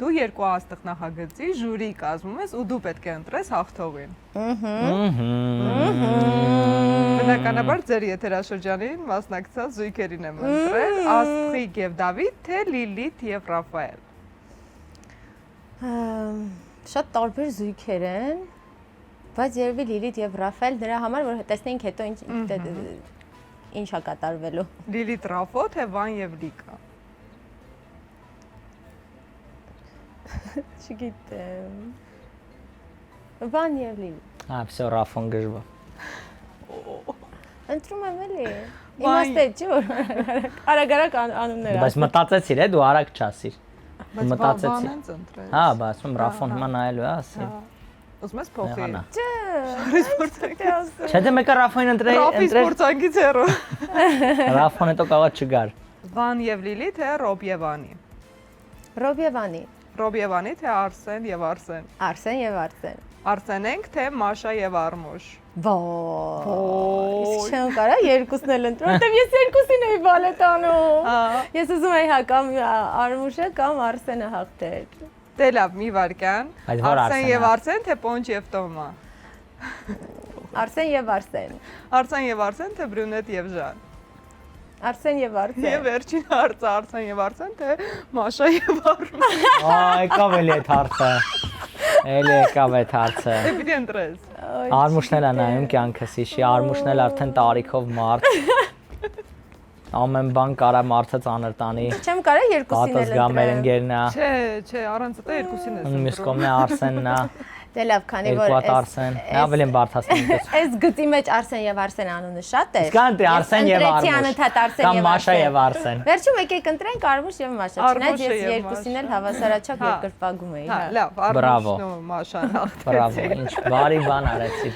դու երկու աստղ նախագծի ժյուրի կազմում ես ու դու պետք է ընտրես հաղթողին։ Բնականաբար ձեր եթերաշրջանին մասնակցած զույգերին եմ ընտրել, Աստղիկ եւ Դավիթ, թե Լիլիթ եւ Ռաֆայել։ Շատ տարբեր զույգեր են, բայց երևի Լիլիթ եւ Ռաֆայել նրա համար, որ տեսնենք հետո ինչ է կատարվելու։ Լիլիթ Ռաֆո, թե Վան եւ Լիկա։ Չգիտեմ։ Վան եւ Լիլիթ։ Всё, Ռաֆոն գժվա։ Ընտրում եմ էլի։ Իմաստե չէ։ Արագ անուններ։ Բայց մտածեցիր, դու արագ չասիր։ Մտածեցի։ Վան են ընտրել։ Հա, բայց ում Ռաֆոն հիմա նայելու է, ասի։ Ուզում ես փոխի։ Չէ։ Չէ՞ թե մեկը Ռաֆոին ընտրել։ Ռաֆի սպորտանքից հեռու։ Ռաֆոն հետո կարող չգար։ Վան եւ Լիլիթ, թե Ռոբևանի։ Ռոբևանի։ Ռոբևանի, թե Արսեն եւ Արսեն։ Արսեն եւ Արսեն։ Արսենենք, թե Մաշա եւ Արմուշ։ Իսկ չեմ կարա երկուսն էլ ընտրել, որտեվ ես երկուսին էի բալետ անում։ Ես ուզում էի հա կամ Արմուշը կամ Արսենը հաղթեր։ Դե լավ, մի վարքան։ Արսեն եւ Արսեն, թե Պոնչ եւ Տոմա։ Արսեն եւ Արսեն։ Արսեն եւ Արսեն, թե Բրյունետ եւ Ժան։ Արսեն եւ Արսեն։ Եվ վերջին հարցը Արսեն եւ Արսեն, թե Մաշա եւ Արմուշ։ Եկավ էլի այդ հարցը։ Էլի եկավ այդ հարցը։ Դե պիտի ընտրես։ Արմուշն էլ է նայում կյանքս, իշի Արմուշն էլ արդեն տարիքով մարդ։ Ամեն բան կարա մարդը ծանր տանի։ Չեմ կարա երկուսին էլ ընտրել։ Պատս գա մեր ընկերն է։ Չէ, առանց դա երկուսին ես ընտրում։ Մյուս կողմն է Արսենն է։ Դե լավ, քանի որ Երկու Արսեն։ Ավելի բարթացնում ես։ Այս գծի մեջ Արսեն եւ Արսեն անունը շատ է։ Իսկան դե Արսեն եւ Արմուշ։ Կամ Մաշա եւ Արսեն։ Վերջում եկեք ընտրենք Արմուշ եւ Մաշա։ Չնայած ես երկուսին էլ հավասարաչափ երկրպագում էի։ Հա, լավ, Արմուշն ու Մաշան հաղթեցին։ Բրավո, ինչ բարի բան արեցի։